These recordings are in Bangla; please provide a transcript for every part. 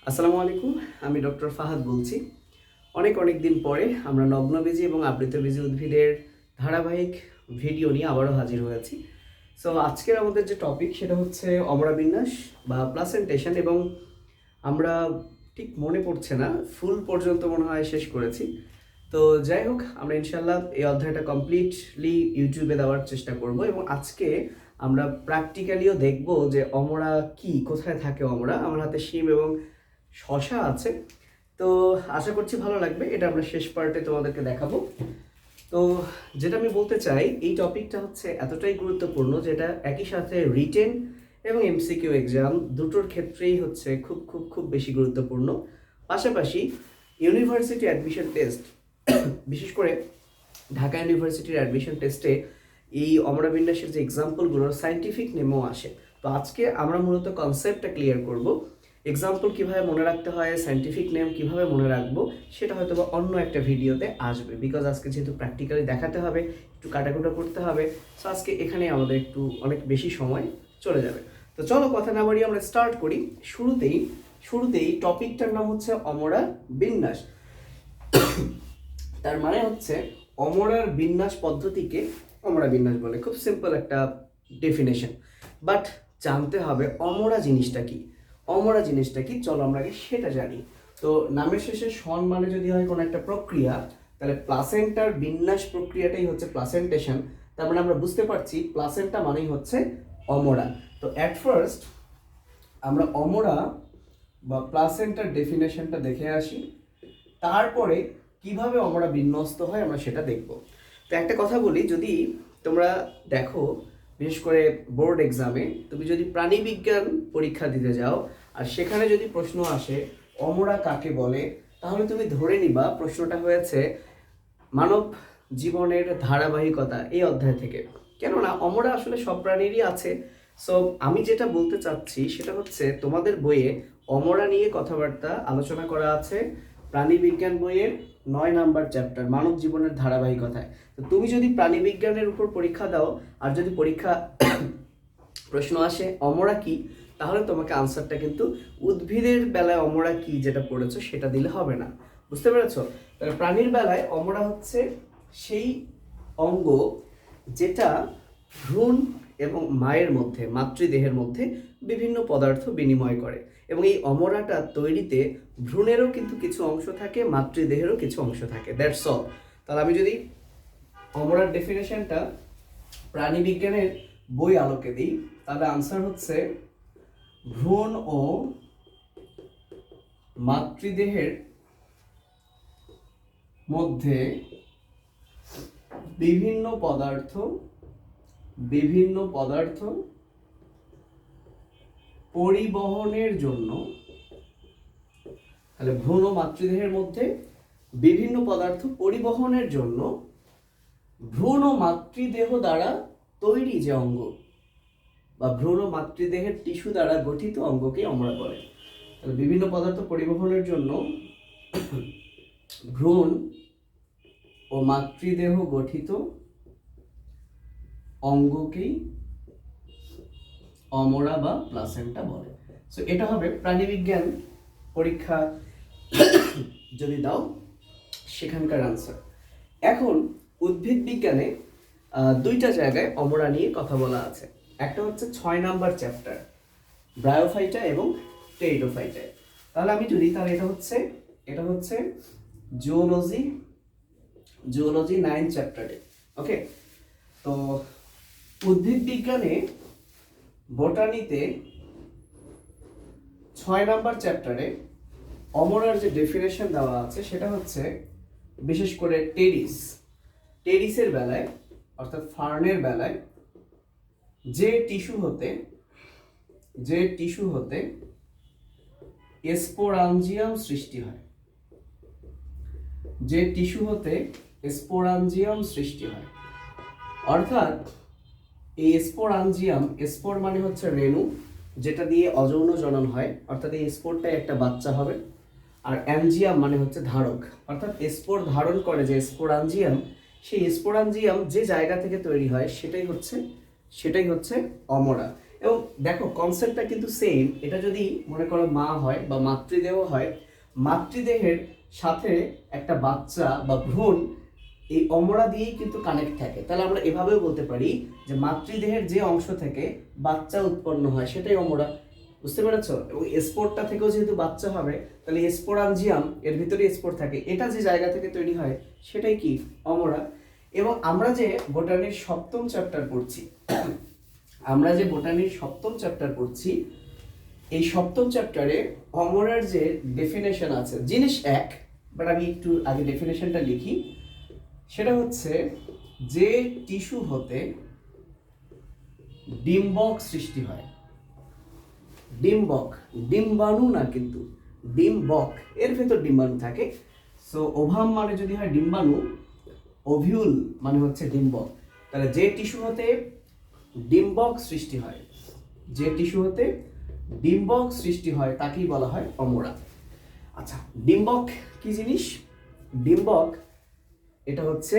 আসসালামু আলাইকুম। আমি ডক্টর ফাহাদ বলছি। অনেক দিন পরে আমরা নগ্নবীজি এবং আবৃতবীজি উদ্ভিদের ধারাবাহিক ভিডিও নিয়ে আবারও হাজির হয়েছি। সো আজকের আমাদের যে টপিক সেটা হচ্ছে অমরাবিন্যাস বা প্লাসেন্টেশন, এবং আমরা ঠিক মনে পড়ছে না ফুল পর্যন্ত মনে হয় শেষ করেছি। তো যাই হোক, আমরা ইনশাল্লাহ এই অধ্যায়টা কমপ্লিটলি ইউটিউবে দেওয়ার চেষ্টা করব, এবং আজকে আমরা প্র্যাকটিক্যালিও দেখব যে অমরা কি, কোথায় থাকে অমরা। আমার হাতে শিম এবং শশা আছে, তো আশা করছি ভালো লাগবে। এটা আমরা শেষ পার্টে তোমাদেরকে দেখাবো। তো যেটা আমি বলতে চাই, এই টপিকটা হচ্ছে এতটাই গুরুত্বপূর্ণ যেটা একই সাথে রিটেন এবং এমসিকিউ এক্সাম দুটোর ক্ষেত্রেই হচ্ছে খুব খুব খুব বেশি গুরুত্বপূর্ণ। পাশাপাশি ইউনিভার্সিটি অ্যাডমিশন টেস্ট, বিশেষ করে ঢাকা ইউনিভার্সিটির অ্যাডমিশন টেস্টে এই অমরাবিন্যাসের যে এক্সাম্পলগুলোর সায়েন্টিফিক নেমও আসে। তো আজকে আমরা মূলত কনসেপ্টটা ক্লিয়ার করব। এক্সাম্পল কীভাবে মনে রাখতে হয়, সায়েন্টিফিক নেম কীভাবে মনে রাখবো, সেটা হয়তো বা অন্য একটা ভিডিওতে আসবে। বিকজ আজকে যেহেতু প্র্যাকটিক্যালি দেখাতে হবে, একটু কাটাকুটা করতে হবে, সো আজকে এখানে আমাদের একটু অনেক বেশি সময় চলে যাবে। তো চলো কথা না বাড়িয়ে আমরা স্টার্ট করি। শুরুতেই টপিকটার নাম হচ্ছে অমরা বিন্যাস। তার মানে হচ্ছে অমরার বিন্যাস পদ্ধতিকে অমরা বিন্যাস বলে। খুব সিম্পল একটা ডেফিনেশন, বাট জানতে হবে অমরা জিনিসটা কি। অমরা জিনিসটা কি, চলো আমরা আগে সেটা জানি। তো নামের শেষে সন মানে যদি হয় কোনো একটা প্রক্রিয়া, তাহলে প্লাসেন্টার বিন্যাস প্রক্রিয়াটাই হচ্ছে প্লাসেন্টেশন। তার মানে আমরা বুঝতে পারছি প্লাসেন্টা মানেই হচ্ছে অমরা। তো অ্যাট ফার্স্ট আমরা অমরা বা প্লাসেন্টার ডেফিনেশনটা দেখে আসি, তারপরে কিভাবে অমরা বিন্যস্ত হয় আমরা সেটা দেখব। তো একটা কথা বলি, যদি তোমরা দেখো বিশেষ করে বোর্ড এক্সামে তুমি যদি প্রাণীবিজ্ঞান পরীক্ষা দিতে যাও আর সেখানে যদি প্রশ্ন আসে অমরা কাকে বলে, তাহলে তুমি ধরে নিবা প্রশ্নটা হয়েছে মানব জীবনের ধারাবাহিকতা এই অধ্যায় থেকে। কেননা অমরা আসলে সব প্রাণীরই আছে। সো আমি যেটা বলতে চাচ্ছি সেটা হচ্ছে তোমাদের বইয়ে অমরা নিয়ে কথাবার্তা আলোচনা করা আছে প্রাণীবিজ্ঞান বইয়ের 9 নাম্বার চ্যাপ্টার মানব জীবনের ধারাবাহিকতায়। তো তুমি যদি প্রাণীবিজ্ঞানের উপর পরীক্ষা দাও আর যদি পরীক্ষা প্রশ্ন আসে অমরা কি, তাহলে তোমাকে আনসারটা কিন্তু উদ্ভিদের বেলায় অমরা কি যেটা পড়েছো সেটা দিলে হবে না। বুঝতে পেরেছো? তাহলে প্রাণীর বেলায় অমরা হচ্ছে সেই অঙ্গ যেটা ভ্রূণ এবং মায়ের মধ্যে, মাতৃদেহের মধ্যে বিভিন্ন পদার্থ বিনিময় করে, এবং এই অমরাটা তৈরিতে ভ্রূণেরও কিন্তু কিছু অংশ থাকে, মাতৃদেহেরও কিছু অংশ থাকে। That's all. তাহলে আমি যদি অমরার ডেফিনেশনটা প্রাণীবিজ্ঞানের বই আলোকে দিই, তাহলে আনসার হচ্ছে ভ্রূণ ও মাতৃদেহের মধ্যে বিভিন্ন পদার্থ পরিবহনের জন্য, তাহলে ভ্রূণ ও মাতৃদেহের মধ্যে বিভিন্ন পদার্থ পরিবহনের জন্য ভ্রূণ ও মাতৃদেহ দ্বারা তৈরি যে অঙ্গ বা ভ্রূণ ও মাতৃদেহের টিস্যু দ্বারা গঠিত অঙ্গকে অমরা বলে। তাহলে বিভিন্ন পদার্থ পরিবহনের জন্য ভ্রূণ ও মাতৃদেহ গঠিত অঙ্গকেই অমরা বা প্লাসেন্টা বলে। সো এটা হবে প্রাণীবিজ্ঞান পরীক্ষা যদি দাও সেখানকার আনসার। এখন উদ্ভিদ বিজ্ঞানে দুইটা জায়গায় অমরা নিয়ে কথা বলা আছে। একটা হচ্ছে 6 নাম্বার চ্যাপ্টার ব্রায়োফাইটা এবং টেরিডোফাইটা। তাহলে আমি যদি, তাহলে এটা হচ্ছে জুওলজি 9 চ্যাপ্টারে। ওকে, তো উদ্ভিদ বিজ্ঞানে বোটানিতে 6 নাম্বার চ্যাপ্টারে অমরার যে ডেফিনেশন দেওয়া আছে সেটা হচ্ছে বিশেষ করে টেরিসের বেলায় অর্থাৎ ফার্নের বেলায় যে টিস্যু হতে স্পোরাঞ্জিয়াম সৃষ্টি হয়, অর্থাৎ এই স্পোরাঞ্জিয়াম, স্পোর মানে হচ্ছে রেণু যেটা দিয়ে অযৌন জনন হয়, অর্থাৎ এই স্পোরটাই একটা বাচ্চা হবে। আর অ্যানজিয়াম মানে হচ্ছে ধারক, অর্থাৎ স্পোর ধারণ করে যে স্পোরাঞ্জিয়াম, সেই স্পোরাঞ্জিয়াম যে জায়গা থেকে তৈরি হয় সেটাই হচ্ছে অমরা। এবং দেখো কনসেপ্টটা কিন্তু সেম। এটা যদি মনে করো মা হয় বা মাতৃদেহ হয়, মাতৃদেহের সাথে একটা বাচ্চা বা ভ্রূণ এই অমরা দিয়েই কিন্তু কানেক্ট থাকে। তাহলে আমরা এভাবেও বলতে পারি যে মাতৃদেহের যে অংশ থেকে বাচ্চা উৎপন্ন হয় সেটাই অমরা। বুঝতে পেরেছো? এবং স্পোরটা থেকেও যেহেতু বাচ্চা হবে, তাহলে স্পোরাঞ্জিয়াম এর ভিতরে স্পোর থাকে, এটা যে জায়গা থেকে তৈরি হয় সেটাই কি অমরা। এবং আমরা যে বোটানির সপ্তম চ্যাপ্টার পড়ছি, আমরা যে বোটানির সপ্তম চ্যাপ্টার পড়ছি, এই সপ্তম চ্যাপ্টারে অমরার যে ডেফিনেশন আছে, জিনিস এক, বাট আমি একটু আগে ডেফিনেশনটা লিখি। সেটা হচ্ছে যে টিস্যু হতে ডিম্বক সৃষ্টি হয়, ডিম্বক, ডিম্বাণু না কিন্তু ডিম্বক, এর ভেতর ডিম্বাণু থাকে। সো ওভাম মানে যদি হয় ডিম্বাণু, ওভিউল মানে হচ্ছে ডিম্বক। তাহলে যে টিস্যু হতে ডিম্বক সৃষ্টি হয়, যে টিস্যু হতে ডিম্বক সৃষ্টি হয় তাকেই বলা হয় অমরা। আচ্ছা, ডিম্বক কি জিনিস? ডিম্বক এটা হচ্ছে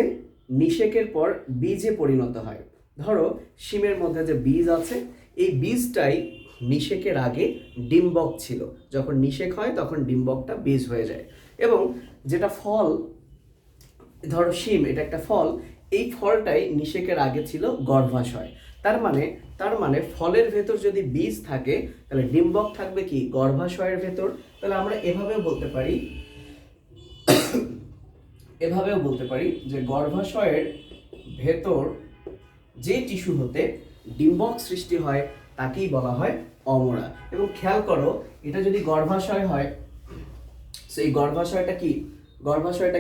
নিষেকের পর বীজে পরিণত হয়। ধরো শিমের মধ্যে যে বীজ আছে, এই বীজটাই নিষেকের আগে ডিম্বক ছিল, যখন নিষেক হয় তখন ডিম্বকটা বীজ হয়ে যায়। এবং যেটা ফল, ধরো শিম এটা একটা ফল, এই ফলটাই নিষেকের আগে ছিল গর্ভাশয়। তার মানে ফলের ভেতর যদি বীজ থাকে তাহলে ডিম্বক থাকবে কি গর্ভাশয়ের ভেতর। তাহলে আমরা এভাবেও বলতে পারি যে গর্ভাশয়ের ভেতর যে টিস্যু হতে ডিম্বক সৃষ্টি হয় তাকেই বলা হয় অমরা। এবং খেয়াল করো, এটা যদি গর্ভাশয় হয়, সেই গর্ভাশয়টা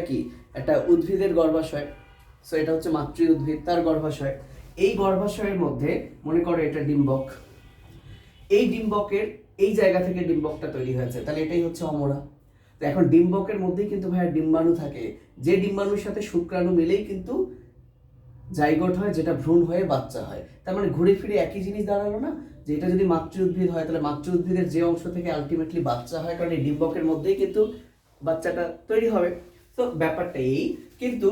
কি একটা উদ্ভিদের গর্ভাশয়। সো এটা হচ্ছে মাতৃ উদ্ভিদ, তার গর্ভাশয়। এই গর্ভাশয়ের মধ্যে মনে করো এটা ডিম্বক, এই ডিম্বকের এই জায়গা থেকে ডিম্বকটা তৈরি হয়েছে, তাহলে এটাই হচ্ছে অমরা। তো এখন ডিম্বকের মধ্যেই কিন্তু ভাইয়া ডিম্বাণু থাকে, যে ডিম্বাণুর সাথে শুক্রাণু মিলেই কিন্তু জাইগোট হয়, যেটা ভ্রূণ হয়ে বাচ্চা হয়। তার মানে ঘুরে ফিরে একই জিনিস দাঁড়ালো না, যে এটা যদি মাতৃ উদ্ভিদ হয় তাহলে মাতৃ উদ্ভিদের যে অংশ থেকে আলটিমেটলি বাচ্চা হয়, কারণ এই ডিম্বকের মধ্যেই কিন্তু বাচ্চাটা তৈরি হবে। তো ব্যাপারটা এই, কিন্তু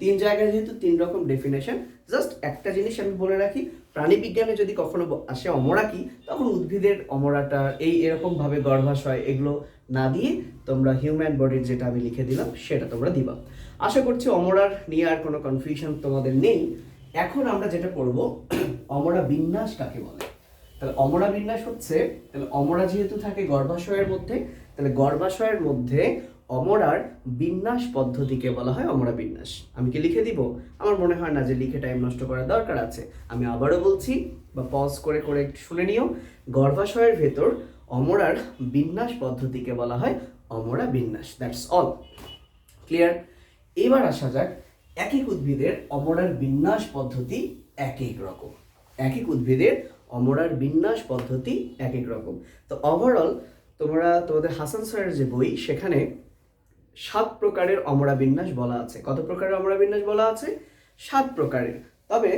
তিন জায়গায় যেহেতু তিন রকম ডেফিনেশন, জাস্ট একটা জিনিস আমি বলে রাখি, প্রাণী বিজ্ঞানে যদি কখনো আসে অমরা কি, তখন উদ্ভিদের অমরাটা এরকম ভাবে গর্ভাশয় এগুলো না দিয়ে তোমরা হিউম্যান বডির যেটা আমি লিখে দিলাম সেটা তোমরা দিবা। আশা করছি অমরার নিয়ে আর কোনো কনফিউশন তোমাদের নেই। এখন আমরা যেটা করব, অমরা বিন্যাস কাকে বলে। তাহলে অমরা বিন্যাস হচ্ছে, তাহলে অমরা যেহেতু থাকে গর্ভাশয়ের মধ্যে, তাহলে গর্ভাশয়ের মধ্যে অমরার বিন্যাস পদ্ধতিকে বলা হয় অমরা বিন্যাস। আমি কি লিখে দিব? আমার মনে হয় না যে লিখে টাইম নষ্ট করার দরকার আছে। আমি আবারও বলছি, বা পজ করে করে একটু শুনে নিও। গর্ভাশয়ের ভেতর অমরার বিন্যাস পদ্ধতিকে বলা হয় অমরা বিন্যাস। That's all. ক্লিয়ার? এবার আসা যাক, এক এক উদ্ভিদের অমরার বিন্যাস পদ্ধতি এক এক রকম। এক এক উদ্ভিদের অমরার বিন্যাস পদ্ধতি এক এক রকম। তো ওভারঅল তোমাদের হাসান স্যারের যে বই, সেখানে 7 প্রকারের অমরা বিন্যাস বলা আছে। কত প্রকারের অমরা বিন্যাস বলা আছে? 7 প্রকারের। তবে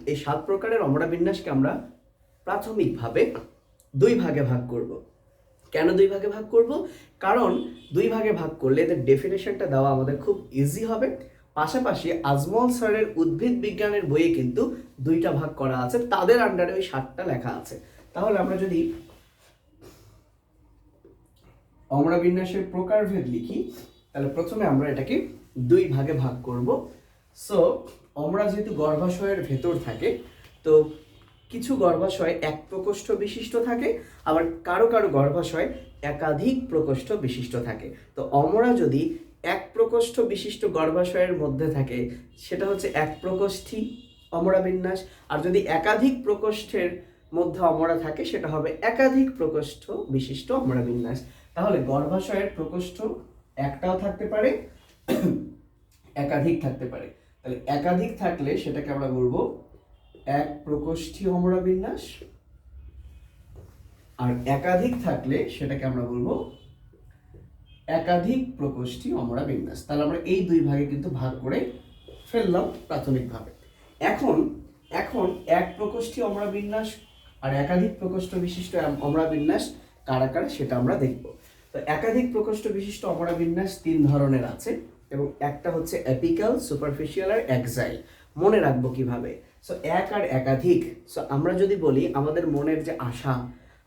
এই 7 প্রকারের অমরা বিন্যাসকে আমরা প্রাথমিকভাবে 2 ভাগে ভাগ করব। কেন 2 ভাগে ভাগ করব? কারণ 2 ভাগে ভাগ করলে এদের ডেফিনেশনটা দেওয়া আমাদের খুব ইজি হবে। পাশাপাশি আজমল স্যারের উদ্ভিদ বিজ্ঞানের বইয়ে কিন্তু 2টা ভাগ করা আছে, তাদের আন্ডারে ওই 7টা লেখা আছে। তাহলে আমরা যদি অমরা বিন্যাসের প্রকারভেদ লিখি, তাহলে প্রথমে আমরা এটাকে 2 ভাগে ভাগ করব। সো অমরা যেহেতু গর্ভাশয়ের ভেতর থাকে, তো কিছু গর্ভাশয় এক প্রকোষ্ঠ বিশিষ্ট থাকে, আবার কারো কারো গর্ভাশয় একাধিক প্রকোষ্ঠ বিশিষ্ট থাকে। তো অমরা যদি এক প্রকোষ্ঠ বিশিষ্ট গর্ভাশয়ের মধ্যে থাকে, সেটা হচ্ছে এক প্রকোষ্ঠী অমরা বিন্যাস। আর যদি একাধিক প্রকোষ্ঠের মধ্যে অমরা থাকে, সেটা হবে একাধিক প্রকোষ্ঠ বিশিষ্ট অমরা বিন্যাস। তাহলে গর্ভাশয়ের প্রকোষ্ঠ একটাও থাকতে পারে, একাধিক থাকতে পারে। তাহলে একাধিক থাকলে সেটাকে আমরা বলবো এক প্রকোষ্ঠী অমরা বিন্যাস, আর একাধিক থাকলে সেটাকে আমরা বলবো একাধিক প্রকোষ্ঠী অমরা বিন্যাস। তাহলে আমরা এই 2 ভাগে কিন্তু ভাগ করে ফেললাম প্রাথমিকভাবে। এখন এক প্রকোষ্ঠী অমরা বিন্যাস আর একাধিক প্রকোষ্ঠ বিশিষ্ট অমরা বিন্যাস কারা কারা সেটা আমরা দেখব। তো একাধিক প্রকোষ্ঠ বিশিষ্ট অমরা বিন্যাস 3 ধরনের আছে, এবং একটা হচ্ছে অ্যাপিক্যাল, সুপারফিশিয়াল আর অ্যাক্সাইল। মনে রাখবো কিভাবে? সো এক আর একাধিক, সো আমরা যদি বলি আমাদের মনের যে আশা,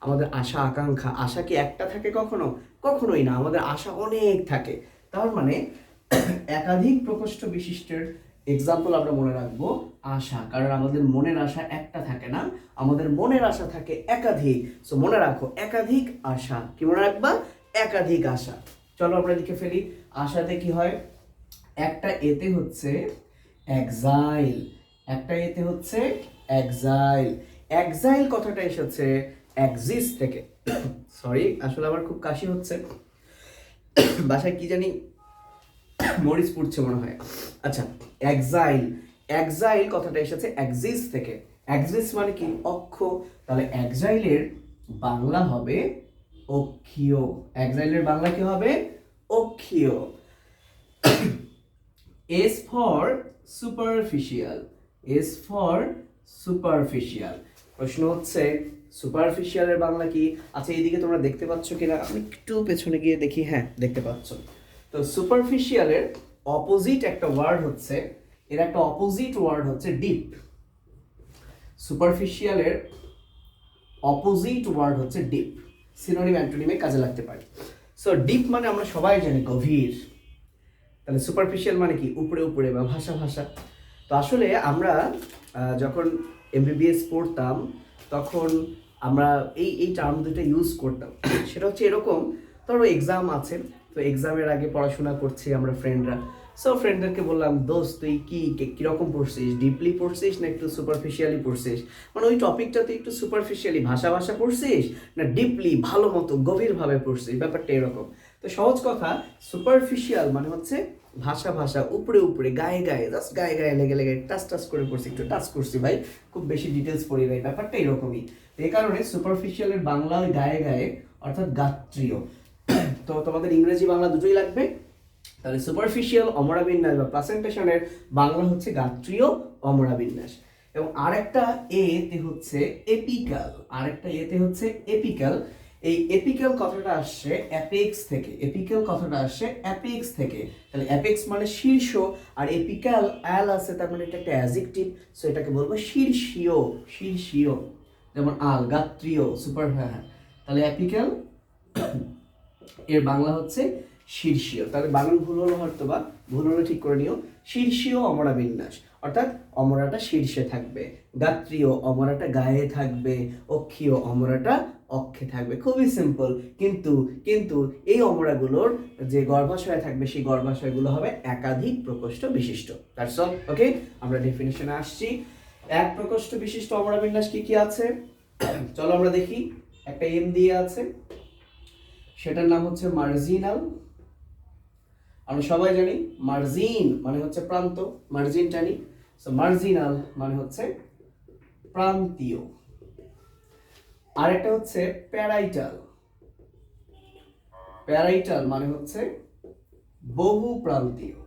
আমাদের আশা আকাঙ্ক্ষা, আশা কি একটা থাকে কখনো? কখনোই না, আমাদের আশা অনেক থাকে। তার মানে একাধিক প্রকোষ্ঠ বিশিষ্টের এক্সাম্পল আমরা মনে রাখবো আশা, কারণ আমাদের মনের আশা একটা থাকে না, আমাদের মনের আশা থাকে একাধিক। সো মনে রাখো একাধিক আশা, কি মনে রাখবা? একাধিক আশা। চলো আমরা লিখে ফেলি। আশাতে কি হয়? একটা এতে হচ্ছে এক্সাইল, একটা এতে হচ্ছে এক্সাইল। এক্সাইল কথাটা এসেছে এক্সিস্ট থেকে। সরি, আসলে আমার খুব কাশি হচ্ছে, বাসায় কি জানি মরিচ পুড়ছে মনে হয়। আচ্ছা, এক্সাইল, এক্সাইল কথাটা এসেছে এক্সিস্ট থেকে। এক্সিস্ট মানে কি? অক্ষ। তাহলে এক্সাইলের বাংলা হবে অক্ষীয়। এক্সাইলের বাংলা কি হবে? অক্ষীয়। S for superficial, S for superficial. প্রশ্ন হচ্ছে সুপারফিশিয়ালের বাংলা কি? আচ্ছা, এইদিকে তোমরা দেখতে পাচ্ছ কিনা, আমি একটু পেছনে গিয়ে দেখি। হ্যাঁ, দেখতে পাচ্ছ। তো সুপারফিশিয়ালের অপোজিট একটা ওয়ার্ড হচ্ছে, এর একটা অপোজিট ওয়ার্ড হচ্ছে ডিপ। সুপারফিশিয়ালের অপোজিট ওয়ার্ড হচ্ছে ডিপ। সিনোনিম অ্যান্টোনিমে কাজে লাগতে পারে। সো ডিপ মানে আমরা সবাই জানি গভীর, তাহলে সুপারফিশিয়াল মানে কি? উপরে উপরে বা ভাষা ভাষা। তো আসলে আমরা যখন এমবিবিএস পড়তাম তখন আমরা এই টার্ম দুটো ইউজ করতাম। সেটা হচ্ছে এরকম, ধরো এক্সাম আছে, তো এক্সামের আগে পড়াশোনা করছি আমরা ফ্রেন্ডরা। সো ফ্রেন্ডদেরকে বললাম, দোস্ত তুই কীরকম পড়ছিস? ডিপলি পড়ছিস না একটু সুপারফিশিয়ালি পড়ছিস? মানে ওই টপিকটা তুই একটু সুপারফিশিয়ালি ভাষা ভাষা পড়ছিস না ডিপলি ভালো মতো গভীরভাবে পড়ছিস? ব্যাপারটা এরকম। তো সহজ কথা, সুপারফিশিয়াল মানে হচ্ছে ভাষা ভাষা, উপরে উপরে, গায়ে গায়ে, জাস্ট গায়ে গায়ে লেগে লেগে টাচ টাচ করে পড়ছি, একটু টাচ করছি ভাই, খুব বেশি ডিটেলস পড়ি নাই, ব্যাপারটা এরকমই। এই কারণে সুপারফিশিয়ালের বাংলা ওই গায়ে গায়ে, অর্থাৎ গাত্রীয়। তো তোমাদের ইংরেজি বাংলা দুটোই লাগবে। তাহলে সুপারফিশিয়াল অমরা বিন্যাস বা প্লাসেন্টেশনের বাংলা হচ্ছে গাত্রীয় অমরা বিন্যাস। এবং আরেকটা এতে হচ্ছে এপিক্যাল, আরেকটা এতে হচ্ছে এপিক্যাল। এই এপিক্যাল কথাটা আসছে অ্যাপেক্স থেকে, এপিক্যাল কথাটা আসছে অ্যাপেক্স থেকে। তাহলে অ্যাপেক্স মানে শীর্ষ, আর এপিক্যাল অ্যাল আছে, তার মানে এটা একটা অ্যাডজেক্টিভ, সো এটাকে বলবো শীর্ষীয়, শীর্ষীয়। যেমন আল, গাত্রীয়, সুপার, হ্যাঁ। তাহলে অ্যাপিক্যাল এর বাংলা হচ্ছে শীর্ষীয়। তাহলে বানান ভুল হলো হয়তো, বা ভুল হলে ঠিক করে নিও। শীর্ষীয় অমরা বিন্যাস, অর্থাৎ অমরাটা শীর্ষে থাকবে, গাত্রীয় অমরাটা গায়ে থাকবে, অক্ষীয় অমরাটা অক্ষে থাকবে। খুবই সিম্পল। কিন্তু কিন্তু এই অমরাগুলোর যে গর্ভাশয় থাকবে সেই গর্ভাশয়গুলো হবে একাধিক প্রকোষ্ঠ বিশিষ্ট। That's all. ওকে, আমরা ডেফিনিশনে আসছি। এক প্রকোষ্ঠ বিশিষ্ট অমরা বিন্যাস কি কি আছে চলো আমরা দেখি। একটা এম দিয়ে আছে, সেটার নাম হচ্ছে মার্জিনাল। আমরা সবাই জানি মার্জিন মানে হচ্ছে প্রান্ত, মার্জিন জানি। সো মার্জিনাল মানে হচ্ছে প্রান্তীয়। আরেকটা হচ্ছে প্যারাইটাল, প্যারাইটাল মানে হচ্ছে বহু প্রান্তীয়।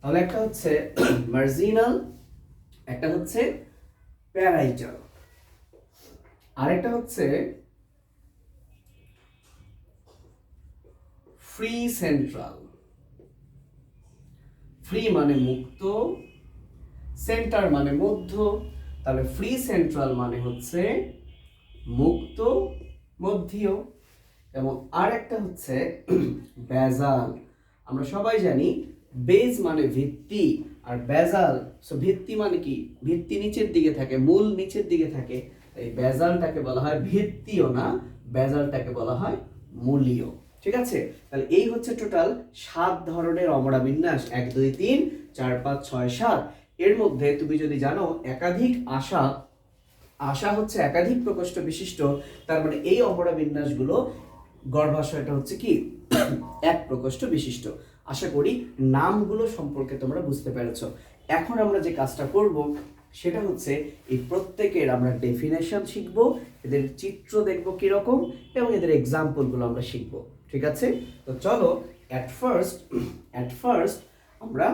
তাহলে একটা হচ্ছে মার্জিনাল, একটা হচ্ছে প্যারাইটাল, আরেকটা হচ্ছে ফ্রি সেন্ট্রাল। ফ্রি মানে মুক্ত, সেন্টার মানে মধ্য, তাহলে ফ্রি সেন্ট্রাল মানে হচ্ছে মুক্ত মধ্যীয়। এবং আরেকটা হচ্ছে বেজাল। আমরা সবাই জানি বেজ মানে ভিত্তি, আর বেজাল, সো ভিত্তি মানে কি? ভিত্তি নিচের দিকে থাকে, মূল নিচের দিকে থাকে। এই বেজালটাকে বলা হয় ভিত্তিও না, বেজালটাকে বলা হয় মূলীয়। ঠিক আছে? তাহলে এই হচ্ছে টোটাল 7 ধরনের অমরা বিন্যাস, 1 2 3 4 5 6 7। এর মধ্যে তুমি যদি জানো একাধিক আশা, আশা হচ্ছে একাধিক প্রকোষ্ঠ বিশিষ্ট, তার মানে এই অমরা বিন্যাসগুলো গর্ভাশয়টা হচ্ছে কি এক প্রকোষ্ঠ বিশিষ্ট। আশা করি নামগুলো সম্পর্কে তোমরা বুঝতে পেরেছো। এখন আমরা যে কাজটা করব সেটা হচ্ছে এই প্রত্যেকের আমরা ডেফিনেশন শিখবো, এদের চিত্র দেখবো কিরকম, এবং এদের এক্সাম্পলগুলো আমরা শিখবো। ঠিক আছে? তো চলো অ্যাট ফার্স্ট আমরা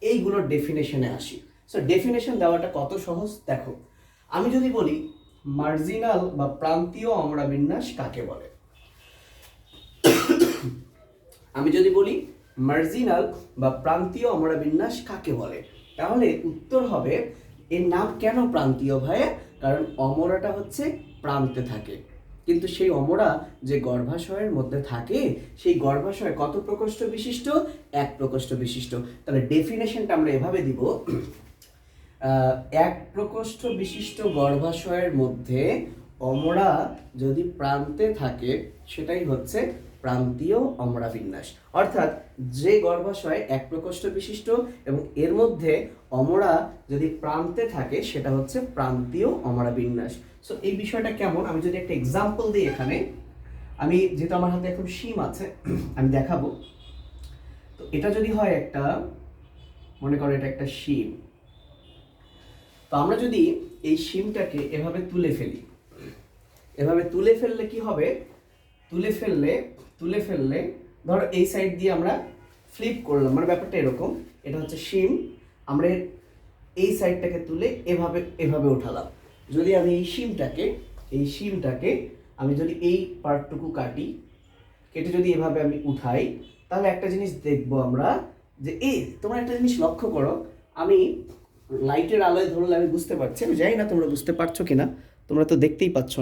এইগুলোর ডেফিনেশনে আসি। সো ডেফিনেশন দেওয়াটা কত সহজ দেখো। আমি যদি বলি মার্জিনাল বা প্রান্তীয় অমরা বিন্যাস কাকে বলে, আমি যদি বলি মার্জিনাল বা প্রান্তীয় অমরা বিন্যাস কাকে বলে, তাহলে উত্তর হবে এর নাম কেন প্রান্তীয় ভাইয়া? কারণ অমরাটা হচ্ছে প্রান্তে থাকে, কিন্তু সেই অমরা যে গর্ভাশয়ের মধ্যে থাকে সেই গর্ভাশয় কত প্রকোষ্ঠ বিশিষ্ট? 1 প্রকোষ্ঠ বিশিষ্ট। তাহলে ডেফিনেশনটা আমরা এভাবে দিব, 1 প্রকোষ্ঠ বিশিষ্ট গর্ভাশয়ের মধ্যে অমরা যদি প্রান্তে থাকে সেটাই হচ্ছে প্রান্তীয় অমরা বিন্যাস। অর্থাৎ যে গর্ভাশয় 1 প্রকোষ্ঠ বিশিষ্ট এবং এর মধ্যে অমরা যদি প্রান্তে থাকে সেটা হচ্ছে প্রান্তীয় অমরা বিন্যাস। সো এই বিষয়টা কেমন, আমি যদি একটা এক্সাম্পল দিই এখানে, আমি যেহেতু আমার হাতে এখন শিম আছে আমি দেখাবো। তো এটা যদি হয় একটা, মনে করো এটা একটা শিম, তো আমরা যদি এই শিমটাকে এভাবে তুলে ফেলি, এভাবে তুলে ফেললে কি হবে? তুলে ফেললে ধরো এই সাইড দিয়ে আমরা ফ্লিপ করলাম, মানে ব্যাপারটা এরকম, এটা হচ্ছে শিম, আমরা এই সাইডটাকে তুলে এভাবে উঠালাম। যদি আমি এই শিমটাকে আমি যদি এই পার্টটুকু কেটে যদি এভাবে আমি উঠাই, তাহলে একটা জিনিস দেখবো আমরা যে তোমরা একটা জিনিস লক্ষ্য করো, আমি লাইটের আলোয় ধরলে আমি বুঝতে পারছি, আমি জানি না তোমরা বুঝতে পারছো কিনা, তোমরা তো দেখতেই পাচ্ছ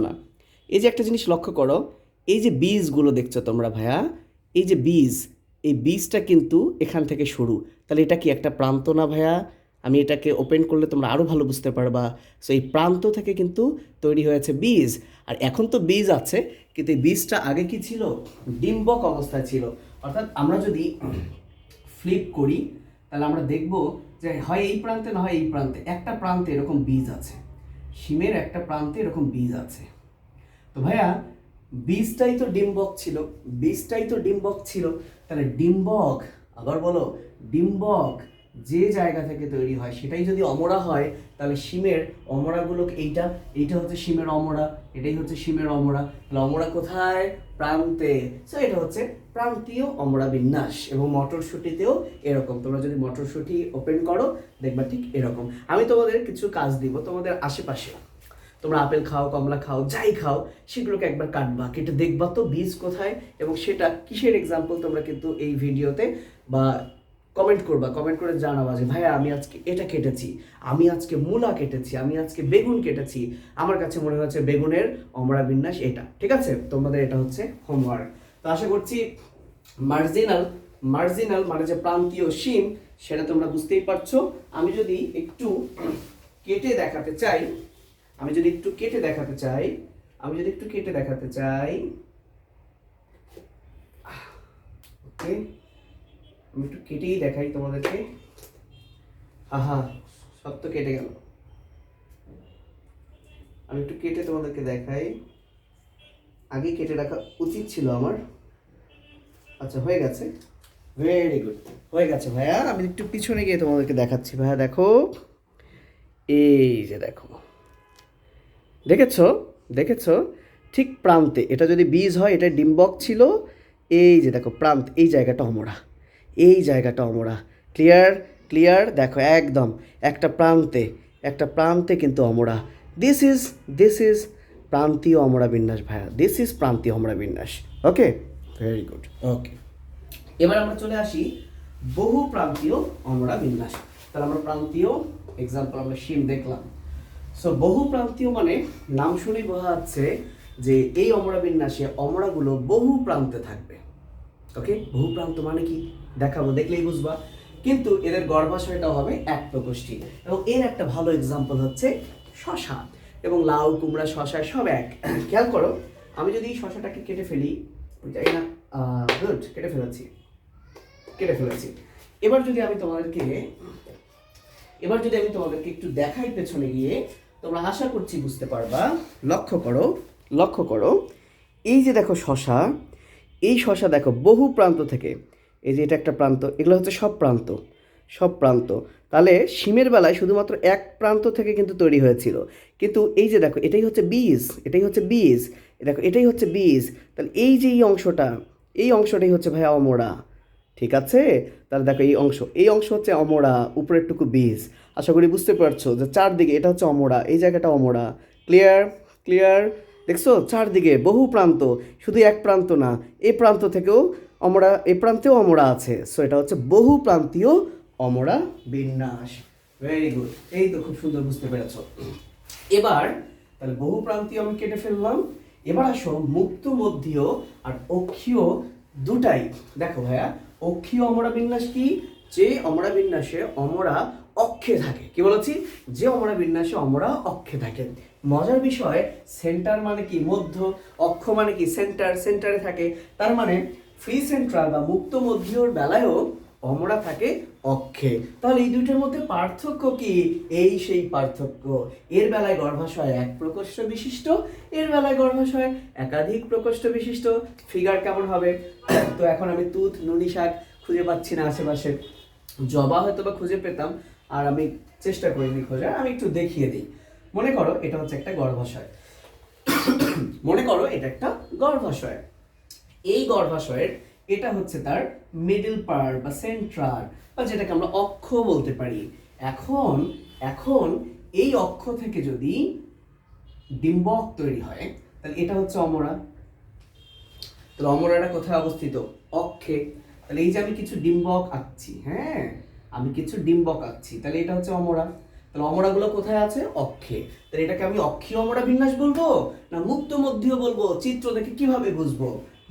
না। এই যে একটা জিনিস লক্ষ্য করো, এই যে বীজগুলো দেখছো তোমরা ভাইয়া, এই যে এই বীজটা কিন্তু এখান থেকে শুরু, তাহলে এটা কি একটা প্রান্ত না ভাইয়া? আমি এটাকে ওপেন করলে তোমরা আরও ভালো বুঝতে পারবা। সো এই প্রান্ত থেকে কিন্তু তৈরি হয়েছে বীজ, আর এখন তো বীজ আছে, কিন্তু এই বীজটা আগে কি ছিল? ডিম্বক অবস্থায় ছিল। অর্থাৎ আমরা যদি ফ্লিপ করি তাহলে আমরা দেখব যে হয় এই প্রান্তে না হয় এই প্রান্তে, একটা প্রান্তে এরকম বীজ আছে, শিমের একটা প্রান্তে এরকম বীজ আছে। তো ভাইয়া বীজটাই তো ডিম্বক ছিল, তাহলে ডিম্বক, আবার বলো, ডিম্বক যে জায়গা থেকে তৈরি হয় সেটাই যদি অমরা হয়, তাহলে শিমের অমরাগুলো এইটা হচ্ছে শিমের অমরা, এটাই হচ্ছে শিমের অমরা, তাহলে অমরা কোথায়? প্রান্তে। সো এটা হচ্ছে প্রান্তীয় অমরা বিন্যাস। এবং মটরশুঁটিতেও এরকম, তোমরা যদি মটরশুঁটি ওপেন করো দেখবা ঠিক এরকম। আমি তোমাদের কিছু কাজ দিব, তোমাদের আশেপাশে তোমরা আপেল খাও, কমলা খাও, যাই খাও, সেগুলোকে একবার কেটে দেখবা তো বীজ কোথায় এবং সেটা কিসের এক্সাম্পল তোমরা কিন্তু এই ভিডিওতে বা কমেন্ট করে জানাবা যে ভাইয়া আমি আজকে এটা কেটেছি, আমি আজকে মূলা কেটেছি, আমি আজকে বেগুন কেটেছি, আমার কাছে মনে হচ্ছে বেগুনের অমরা বিন্যাস এটা। ঠিক আছে, তোমাদের এটা হচ্ছে হোমওয়ার্ক। তো আশা করছি মার্জিনাল মানে যে প্রান্তীয় শিম সেটা তোমরা বুঝতেই পারছো। আমি যদি একটু কেটে দেখাতে চাই, আমি যদি একটু কেটে দেখাতে চাই, ওকে, আমি একটু কেটেই দেখাই তোমাদেরকে। সব তো কেটে গেল, আমি একটু কেটে তোমাদেরকে দেখাই, আগে কেটে রাখা উচিত ছিল আমার। আচ্ছা, হয়ে গেছে, ভেরি গুড, হয়ে গেছে ভাইয়া। আমি একটু পিছনে গিয়ে তোমাদেরকে দেখাচ্ছি। ভাইয়া দেখো, এই যে দেখেছো ঠিক প্রান্তে, এটা যদি বীজ হয় এটা ডিম্বক ছিল, এই যে দেখো প্রান্ত, এই জায়গাটা অমরা, ক্লিয়ার দেখো একদম একটা প্রান্তে কিন্তু অমরা। দিস ইজ প্রান্তীয় অমরা বিন্যাস ভাইয়া, দিস ইজ প্রান্তীয় অমরা বিন্যাস। ওকে, ভেরি গুড। ওকে, এবার আমরা চলে আসি বহু প্রান্তীয় অমরা বিন্যাস। তাহলে আমরা প্রান্তীয় এক্সাম্পল আমরা শিম দেখলাম। সো বহু প্রান্তীয় মানে নাম শুনেই বোঝা যাচ্ছে যে এই অমরা বিন্যাসে অমরাগুলো বহু প্রান্তে থাকবে। ওকে, বহু প্রান্ত মানে কি দেখাবো, দেখলেই বুঝবা। কিন্তু এদের গর্ভাশয়টাও হবে 1 প্রকোষ্ঠী। এবং এর একটা ভালো এক্সাম্পল হচ্ছে শশা, এবং লাউ, কুমড়া, শশা সব এক। খেয়াল করো, আমি যদি শশাটাকে কেটে ফেলি, যাই না, গুড, কেটে ফেলেছি। এবার যদি আমি তোমাদেরকে একটু দেখাই পেছনে গিয়ে, তোমরা আশা করছি বুঝতে পারবা। লক্ষ্য করো, এই যে দেখো শশা, এই শশা দেখো বহু প্রান্ত থেকে, এই যে এটা একটা প্রান্ত, এগুলো হচ্ছে সব প্রান্ত। তাহলে শিমের বেলায় শুধুমাত্র 1 প্রান্ত থেকে কিন্তু তৈরি হয়েছিল, কিন্তু এই যে দেখো এটাই হচ্ছে বীজ, দেখো এটাই হচ্ছে বীজ। তাহলে এই যে এই অংশটাই হচ্ছে ভাইয়া অমরা। ঠিক আছে, তাহলে দেখো এই অংশ হচ্ছে অমরা, উপরের টুকু বীজ। আশা করি বুঝতে পারছো যে চারদিকে এটা হচ্ছে অমরা, এই জায়গাটা অমরা। ক্লিয়ার দেখছো, চারদিকে বহু প্রান্ত, শুধু 1 প্রান্ত না, এই প্রান্ত থেকেও অমরা, এই প্রান্তেও অমরা আছে। সো এটা হচ্ছে বহু প্রান্তীয় অমরা বিন্যাস। ভেরি গুড, এই তো খুব সুন্দর বুঝতে পেরেছো। এবার তাহলে বহুপ্রান্তীয় আমি কেটে ফেললাম। এবার আসো মুক্ত মধ্যীয় আর অক্ষীয় দুটাই। দেখো ভাইয়া, অক্ষীয় অমরা বিন্যাস কি? যে অমরা বিন্যাসে অমরা অক্ষে থাকে। কি বলেছি? যে অমরা বিন্যাসে অমরা অক্ষে থাকে। মজার বিষয়, সেন্টার মানে কি? মধ্য। অক্ষ মানে কি? সেন্টার। সেন্টারে থাকে। তার মানে ফ্রি সেন্ট্রাল বা মুক্ত মধ্যীয়র বেলায়ও অমরা থাকে অক্ষে। তাহলে এই দুইটার মধ্যে পার্থক্য কি? এই সেই পার্থক্য। এর বেলায় গর্ভাশয় এক প্রকোষ্ঠ বিশিষ্ট, এর বেলায় গর্ভাশয় একাধিক প্রকোষ্ঠ বিশিষ্ট। ফিগার কেমন হবে? তো এখন আমি তুত, নুনি শাক খুঁজে পাচ্ছি না আশেপাশে। জবা হয়তো বা খুঁজে পেতাম, আর আমি চেষ্টা করিনি খোঁজার। আমি একটু দেখিয়ে দিই। মনে করো এটা হচ্ছে একটা গর্ভাশয়। মনে করো এটা একটা গর্ভাশয়। এই গর্ভাশয়ের এটা হচ্ছে তার মিডল পার্ট বা সেন্ট্রাল, বা যেটাকে আমরা অক্ষ বলতে পারি। এখন এখন এই অক্ষ থেকে যদি ডিম্বক তৈরি হয়, তাহলে এটা হচ্ছে অমরা। তাহলে অমরাটা কোথায় অবস্থিত? অক্ষে। তাহলে এই যে আমি কিছু ডিম্বক আঁকছি, হ্যাঁ, আমি কিছু ডিম্বক আঁকছি, তাহলে এটা হচ্ছে অমরা। তাহলে অমরাগুলো কোথায় আছে? অক্ষে। তাহলে এটাকে আমি অক্ষীয় অমরা বিন্যাস বলবো না মুক্ত মধ্যীয় বলবো? চিত্র দেখে কিভাবে বুঝবো?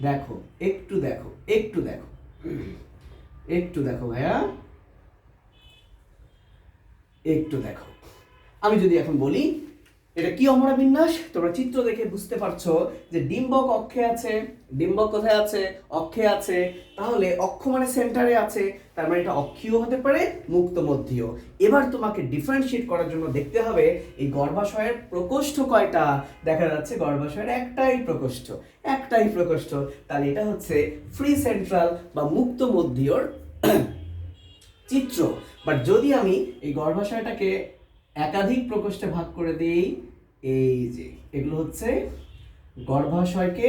দেখো, একটু দেখো, একটু দেখো, একটু দেখো ভাইয়া, একটু দেখো। আমি যদি এখন বলি এটা কি অমরা বিন্যাস, তোমরা চিত্র দেখে বুঝতে পারছো যে ডিম্বক অক্ষে আছে। ডিম্বক কোথায় আছে? অক্ষে আছে। তাহলে অক্ষ মানে সেন্টারে আছে, তার মানে এটা অক্ষীয় হতে পারে, মুক্ত মধ্যীয়। এবার তোমাকে ডিফারেন্সিয়েট করার জন্য দেখতে হবে এই গর্ভাশয়ের প্রকোষ্ঠ কয়টা। দেখা যাচ্ছে গর্ভাশয়ের একটাই প্রকোষ্ঠ, একটাই প্রকোষ্ঠ। তাহলে এটা হচ্ছে ফ্রি সেন্ট্রাল বা মুক্ত মধ্যীয়র চিত্র। বাট যদি আমি এই গর্ভাশয়টাকে একাধিক প্রকোষ্ঠে ভাগ করে দিই, এই যে এগুলো হচ্ছে গর্ভাশয়কে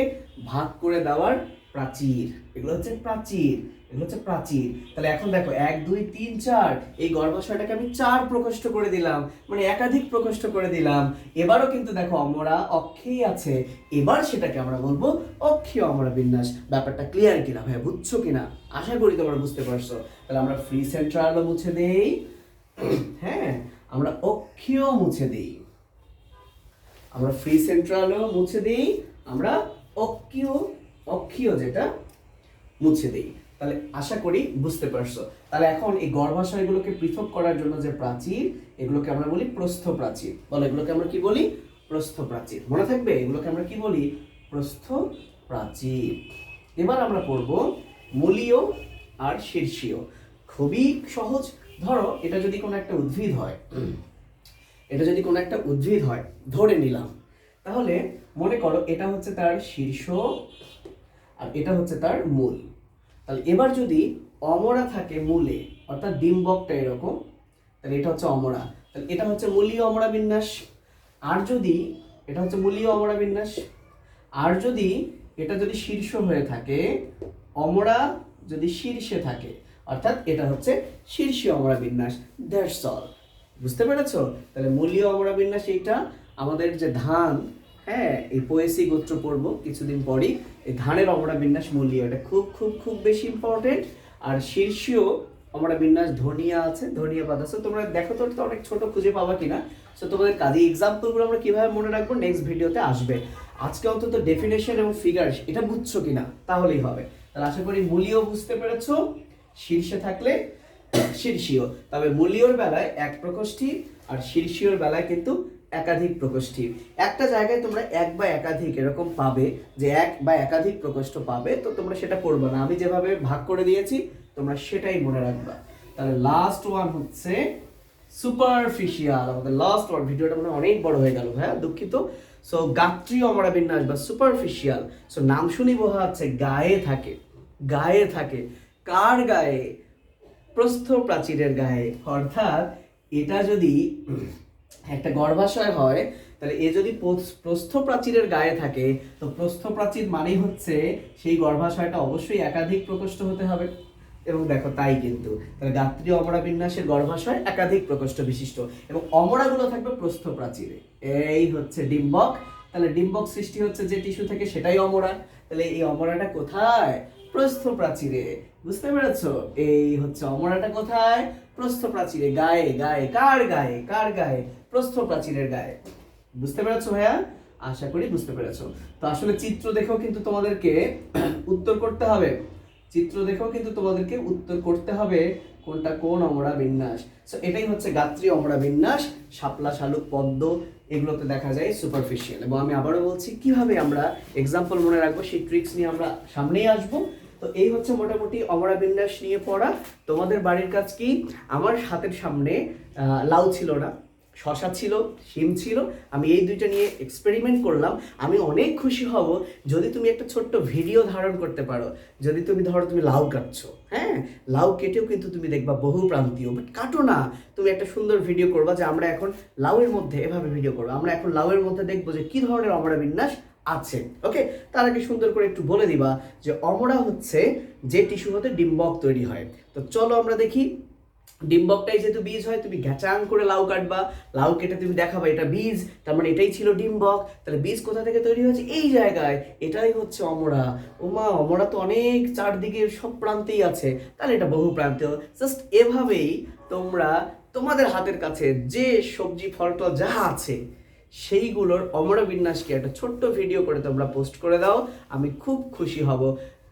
ভাগ করে দেওয়ার প্রাচীর। এগুলো হচ্ছে প্রাচীর, এগুলো হচ্ছে প্রাচীর। তাহলে এখন দেখো 1 2 3 4, এই গর্ভাশয়টাকে আমি 4 প্রকোষ্ঠ করে দিলাম, মানে একাধিক প্রকোষ্ঠ করে দিলাম। এবারও কিন্তু দেখো অমরা অক্ষেই আছে। এবার সেটাকে আমরা বলবো অক্ষীয় অমরা বিন্যাস। ব্যাপারটা ক্লিয়ার কিনা ভাই, বুঝছো কিনা? আশা করি তোমরা বুঝতে পারছো। তাহলে আমরা ফ্রি সেন্ট্রালও মুছে দেই, হ্যাঁ, আমরা অক্ষীয় মুছে দিই, আমরা ফ্রি সেন্ট্রালও মুছে দিই, আমরা অক্ষীয় অক্ষীয় যেটা মুছে দিই। তাহলে আশা করি বুঝতে পারছো। তাহলে এখন এই গর্ভাশয়গুলোকে পৃথক করার জন্য যে প্রাচীর, এগুলোকে আমরা বলি প্রস্থ প্রাচীর। বলো, এগুলোকে আমরা কি বলি? প্রস্থ প্রাচীর। মনে থাকবে, এগুলোকে আমরা কি বলি? প্রস্থ প্রাচীর। এবার আমরা পড়ব মূলীয় আর শীর্ষীয়। খুবই সহজ। ধরো এটা যদি কোনো একটা উদ্ভিদ হয়, এটা যদি কোনো একটা উদ্ভিদ হয় ধরে নিলাম, তাহলে মনে করো এটা হচ্ছে তার শীর্ষ আর এটা হচ্ছে তার মূল। তাহলে এবার যদি অমরা থাকে মূলে, অর্থাৎ ডিম্বকটা এরকম, তাহলে এটা হচ্ছে অমরা। তাহলে এটা হচ্ছে মূলীয় অমরা বিন্যাস। আর যদি এটা হচ্ছে মূলীয় অমরা বিন্যাস, আর যদি এটা যদি শীর্ষ হয়ে থাকে, অমরা যদি শীর্ষে থাকে, অর্থাৎ এটা হচ্ছে শীর্ষীয় অমরা বিন্যাস। That's all. বুঝতে পেরেছো? তাহলে মূলীয় অমরা বিন্যাস এইটা। আমাদের যে ধান, হ্যাঁ, এই পোয়েসি গোত্র পড়বো কিছুদিন পরই। এই ধানের অমরা বিন্যাস মূলীয়, এটা খুব খুব খুব বেশি ইম্পর্টেন্ট। আর শীর্ষীয় অমরা বিন্যাস ধনিয়া আছে, ধনিয়া পাতা আছে। তোমরা দেখো তো এটা অনেক ছোট, খুঁজে পাবা কিনা। সো তোমাদের কাজে এক্সাম্পলগুলো আমরা কিভাবে মনে রাখবো নেক্সট ভিডিওতে আসবে। আজকে অন্তত ডেফিনেশন এবং ফিগার এটা বুঝছো কিনা তাহলেই হবে। তাহলে আশা করি মূলীয় বুঝতে পেরেছো। শীর্ষে থাকলে শীর্ষীয়, তবে মূলীয়র বেলায় এক প্রকোষ্ঠী আর শীর্ষীয়র বেলায় কিন্তু একাধিক প্রকোষ্ঠী। একটা জায়গায় তোমরা এক বা একাধিক এরকম পাবে, যে এক বা একাধিক প্রকোষ্ঠ পাবে, তো তোমরা সেটা পড়বে না। আমি যেভাবে ভাগ করে দিয়েছি তোমরা সেটাই মনে রাখবা। তাহলে লাস্ট ওয়ান হচ্ছে সুপারফিশিয়াল। আমাদের লাস্ট ওয়ান, ভিডিওটা মনে অনেক বড় হয়ে গেল, হ্যাঁ দুঃখিত। সো গাত্রীয় অমরা বিন্যাস বা সুপারফিশিয়াল। সো নাম শুনি বোঝা যাচ্ছে গায়ে থাকে, গায়ে থাকে। কার গায়ে? প্রস্থ প্রাচীরের গায়ে। অর্থাৎ এটা যদি একটা গর্ভাশয় হয়, তাহলে এ যদি প্রস্থ প্রাচীরের গায়ে থাকে, তো প্রস্থ প্রাচীর মানেই হচ্ছে সেই গর্ভাশয়টা অবশ্যই একাধিক প্রকোষ্ঠ হতে হবে। এবং দেখো তাই কিন্তু, তাহলে গাত্রীয় অমরা বিন্যাসের গর্ভাশয় একাধিক প্রকোষ্ঠ বিশিষ্ট, এবং অমরাগুলো থাকবে প্রস্থ প্রাচীরে। এই হচ্ছে ডিম্বক। তাহলে ডিম্বক সৃষ্টি হচ্ছে যে টিস্যু থেকে সেটাই অমরা। তাহলে এই অমরাটা কোথায়? প্রস্থ প্রাচীরে। বুঝতে পেরেছো? এই হচ্ছে অমরাটা কোথায়? প্রস্থ প্রাচীরে, গায়ে। গায়ে কার গায়ে? কার গায়ে? প্রস্থ প্রাচীরের গায়ে। বুঝতে পেরেছো ভাইয়া? আশা করি বুঝতে পেরেছো। তো আসলে চিত্র দেখেও কিন্তু তোমাদেরকে উত্তর করতে হবে। চিত্র দেখেও কিন্তু তোমাদেরকে উত্তর করতে হবে কোনটা কোন অমরা বিন্যাস। সো এটাই হচ্ছে গাত্রী অমরা বিন্যাস। শাপলা, শালুক, পদ্ম এগুলোতে দেখা যায় সুপারফিশিয়াল। এবং আমি আবারও বলছি কিভাবে আমরা এক্সাম্পল মনে রাখবো সেই ট্রিক্স নিয়ে আমরা সামনেই আসবো। তো এই হচ্ছে মোটামুটি অমরা বিন্যাস নিয়ে পড়া। তোমাদের বাড়ির কাজ কি? আমার হাতের সামনে লাউ ছিল না, শশা ছিল, শিম ছিল, আমি এই দুইটা নিয়ে এক্সপেরিমেন্ট করলাম। আমি অনেক খুশি হব যদি তুমি একটা ছোট্ট ভিডিও ধারণ করতে পারো। যদি তুমি ধরো তুমি লাউ কাটছো, হ্যাঁ, লাউ কেটেও কিন্তু তুমি দেখবা বহু প্রান্তীয়, বাট কাটো না, তুমি একটা সুন্দর ভিডিও করবা যে আমরা এখন লাউয়ের মধ্যে এভাবে ভিডিও করবো, আমরা এখন লাউয়ের মধ্যে দেখবো যে কি ধরনের অমরা বিন্যাস আছে। ওকে, তার আগে সুন্দর করে একটু বলে দিবা যে অমরা হচ্ছে যে টিস্যু হতে ডিম্বক তৈরি হয়। তো চলো আমরা দেখি। ডিম্বকটাই যেহেতু বীজ হয়, তুমি ঘ্যাচাং করে লাউ কাটবা, লাউ কেটে তুমি দেখাবা এটা বীজ, তার মানে এটাই ছিল ডিম্বক। তাহলে বীজ কোথা থেকে তৈরি হয়েছে? এই জায়গায়, এটাই হচ্ছে অমরা। ওমা, অমরা তো অনেক চারদিকে সব প্রান্তেই আছে, তাহলে এটা বহু প্রান্তীয়। জাস্ট এভাবেই তোমরা তোমাদের হাতের কাছে যে সবজি ফলটল যা আছে সেইগুলোর অমরা বিন্যাসকে একটা ছোট্ট ভিডিও করে তোমরা পোস্ট করে দাও, আমি খুব খুশি হব।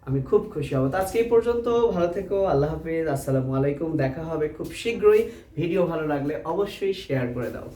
আমি খুব খুশি হব। তো আজকে এই পর্যন্ত, ভালো থেকো, আল্লাহ হাফিজ, আসসালামু আলাইকুম। দেখা হবে খুব শীঘ্রই। ভিডিও ভালো লাগলে অবশ্যই শেয়ার করে দাও।